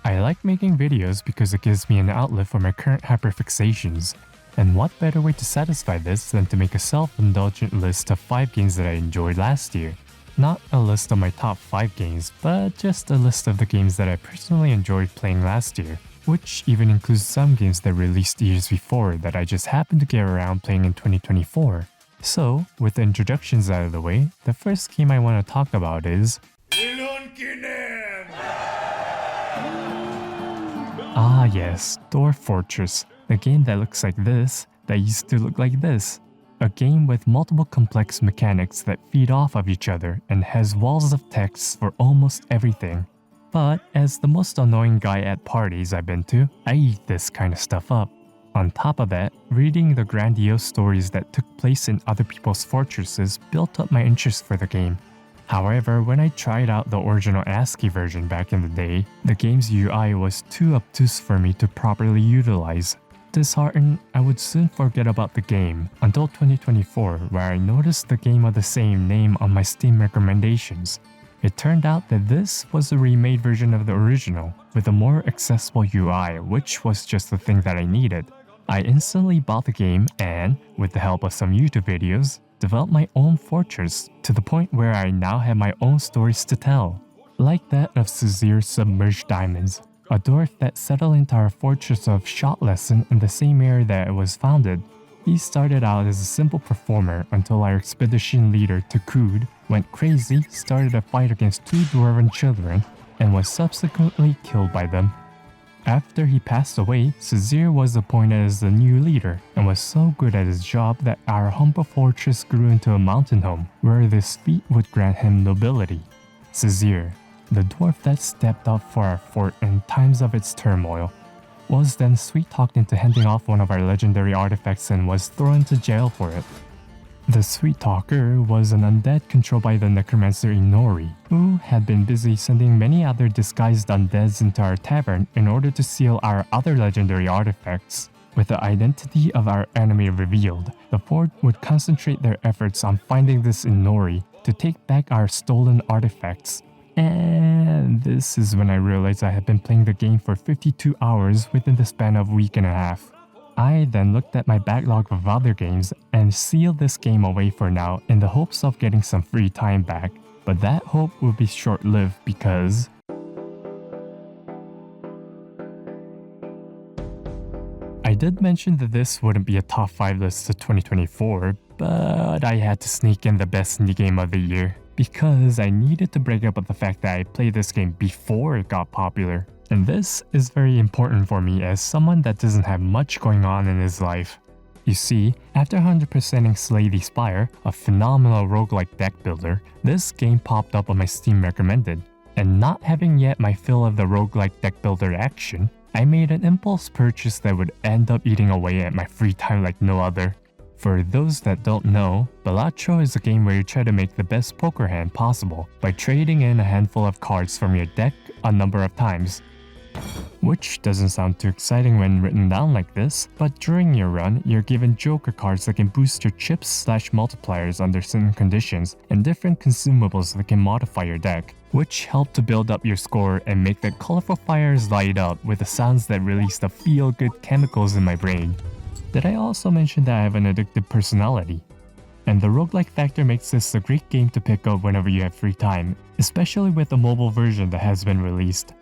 I like making videos because it gives me an outlet for my current hyperfixations. And what better way to satisfy this than to make a self-indulgent list of 5 games that I enjoyed last year. Not a list of my top 5 games, but just a list of the games that I personally enjoyed playing last year, which even includes some games that released years before that I just happened to get around playing in 2024. So, with the introductions out of the way, the first game I want to talk about is yes, Dwarf Fortress, a game that looks like this, that used to look like this. A game with multiple complex mechanics that feed off of each other and has walls of text for almost everything. But as the most annoying guy at parties I've been to, I eat this kind of stuff up. On top of that, reading the grandiose stories that took place in other people's fortresses built up my interest for the game. However, when I tried out the original ASCII version back in the day, the game's UI was too obtuse for me to properly utilize. Disheartened, I would soon forget about the game until 2024, where I noticed the game of the same name on my Steam recommendations. It turned out that this was a remade version of the original, with a more accessible UI, which was just the thing that I needed. I instantly bought the game and, with the help of some YouTube videos, developed my own fortress to the point where I now have my own stories to tell. Like that of Cezier's Submerged Diamonds, a dwarf that settled into our fortress of Shot Lesson in the same area that it was founded. He started out as a simple performer until our expedition leader Takud went crazy, started a fight against 2 dwarven children, and was subsequently killed by them. After he passed away, Cezier was appointed as the new leader and was so good at his job that our humble fortress grew into a mountain home where this feat would grant him nobility. Cezier, the dwarf that stepped up for our fort in times of its turmoil, was then sweet-talked into handing off one of our legendary artifacts and was thrown into jail for it. The Sweet Talker was an undead controlled by the necromancer Inori, who had been busy sending many other disguised undeads into our tavern in order to steal our other legendary artifacts. With the identity of our enemy revealed, the Fort would concentrate their efforts on finding this Inori to take back our stolen artifacts. And this is when I realized I had been playing the game for 52 hours within the span of a week and a half. I then looked at my backlog of other games and sealed this game away for now in the hopes of getting some free time back, but that hope would be short-lived because I did mention that this wouldn't be a top 5 list of 2024, but I had to sneak in the best indie game of the year because I needed to break up with the fact that I played this game before it got popular. And this is very important for me as someone that doesn't have much going on in his life. You see, after 100%ing Slay the Spire, a phenomenal roguelike deck builder, this game popped up on my Steam recommended. And not having yet my fill of the roguelike deck builder action, I made an impulse purchase that would end up eating away at my free time like no other. For those that don't know, Balatro is a game where you try to make the best poker hand possible by trading in a handful of cards from your deck a number of times. Which doesn't sound too exciting when written down like this, but during your run, you're given joker cards that can boost your chips/multipliers under certain conditions, and different consumables that can modify your deck, which help to build up your score and make the colorful fires light up with the sounds that release the feel-good chemicals in my brain. Did I also mention that I have an addictive personality? And the roguelike factor makes this a great game to pick up whenever you have free time, especially with the mobile version that has been released.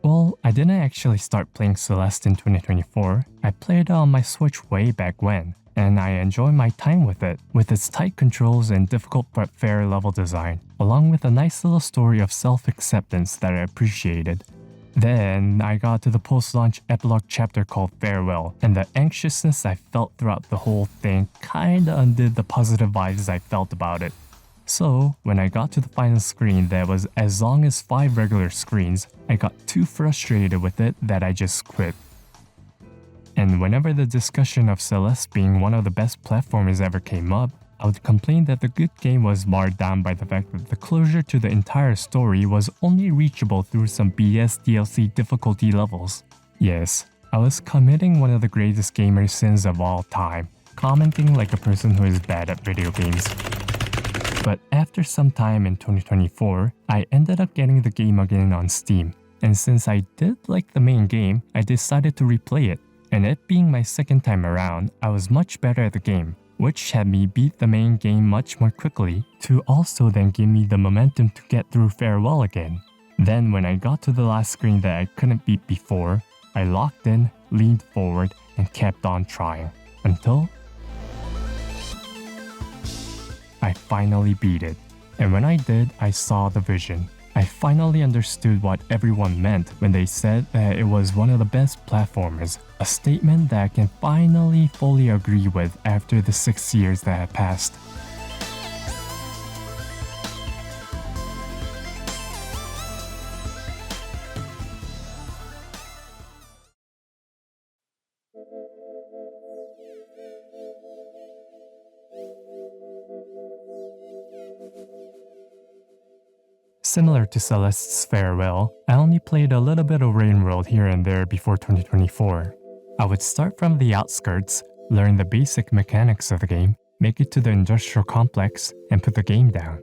Well, I didn't actually start playing Celeste in 2024, I played it on my Switch way back when, and I enjoy my time with it, with its tight controls and difficult but fair level design, along with a nice little story of self-acceptance that I appreciated. Then, I got to the post-launch epilogue chapter called Farewell, and the anxiousness I felt throughout the whole thing kinda undid the positive vibes I felt about it. So, when I got to the final screen that was as long as 5 regular screens, I got too frustrated with it that I just quit. And whenever the discussion of Celeste being one of the best platformers ever came up, I would complain that the good game was marred down by the fact that the closure to the entire story was only reachable through some BS DLC difficulty levels. Yes, I was committing one of the greatest gamer sins of all time, commenting like a person who is bad at video games. But after some time in 2024, I ended up getting the game again on Steam. And since I did like the main game, I decided to replay it. And it being my second time around, I was much better at the game, which had me beat the main game much more quickly, to also then give me the momentum to get through Farewell again. Then when I got to the last screen that I couldn't beat before, I locked in, leaned forward, and kept on trying. Until I finally beat it. And when I did, I saw the vision. I finally understood what everyone meant when they said that it was one of the best platformers, a statement that I can finally fully agree with after the 6 years that have passed. Similar to Celeste's Farewell, I only played a little bit of Rain World here and there before 2024. I would start from the outskirts, learn the basic mechanics of the game, make it to the industrial complex, and put the game down.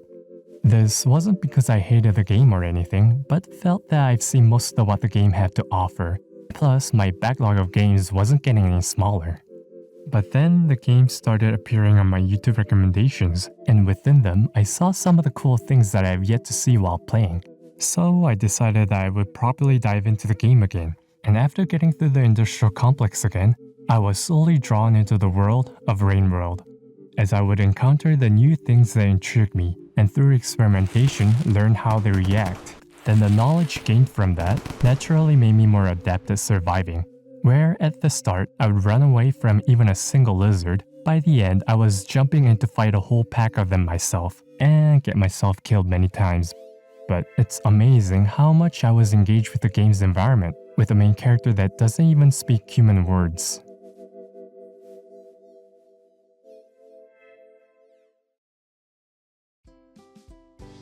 This wasn't because I hated the game or anything, but felt that I've seen most of what the game had to offer. Plus, my backlog of games wasn't getting any smaller. But then the game started appearing on my YouTube recommendations, and within them, I saw some of the cool things that I have yet to see while playing. So I decided that I would properly dive into the game again, and after getting through the industrial complex again, I was slowly drawn into the world of Rain World, as I would encounter the new things that intrigued me, and through experimentation, learn how they react. Then the knowledge gained from that naturally made me more adept at surviving. Where at the start, I would run away from even a single lizard, by the end I was jumping in to fight a whole pack of them myself, and get myself killed many times. But it's amazing how much I was engaged with the game's environment, with a main character that doesn't even speak human words.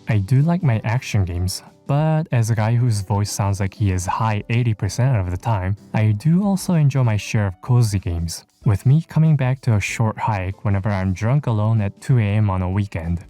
I do like my action games, but as a guy whose voice sounds like he is high 80% of the time, I do also enjoy my share of cozy games, with me coming back to a short hike whenever I'm drunk alone at 2 AM on a weekend.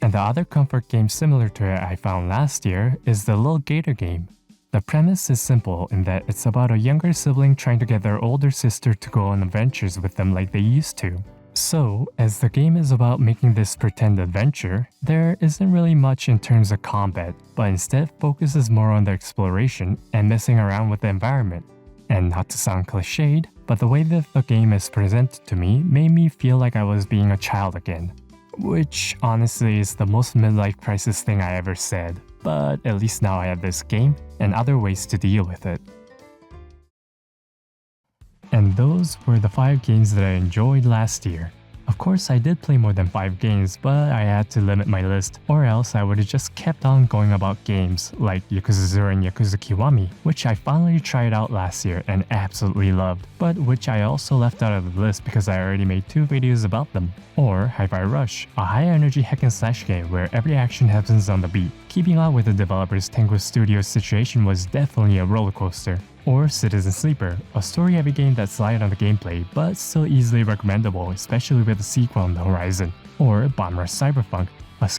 And the other comfort game similar to it I found last year is the little Gator game. The premise is simple in that it's about a younger sibling trying to get their older sister to go on adventures with them like they used to. So, as the game is about making this pretend adventure, there isn't really much in terms of combat, but instead focuses more on the exploration and messing around with the environment. And not to sound cliched, but the way that the game is presented to me made me feel like I was being a child again. Which honestly is the most midlife crisis thing I ever said, but at least now I have this game and other ways to deal with it. And those were the 5 games that I enjoyed last year. Of course, I did play more than 5 games, but I had to limit my list, or else I would have just kept on going about games like Yakuza 0 and Yakuza Kiwami, which I finally tried out last year and absolutely loved, but which I also left out of the list because I already made 2 videos about them. Or Hi-Fi Rush, a high-energy hack-and-slash game where every action happens on the beat. Keeping up with the developers' Tango Studios situation was definitely a roller coaster. Or Citizen Sleeper, a story-heavy game that's light on the gameplay but still easily recommendable, especially with a sequel on the horizon. Or Bomber Cyberpunk, a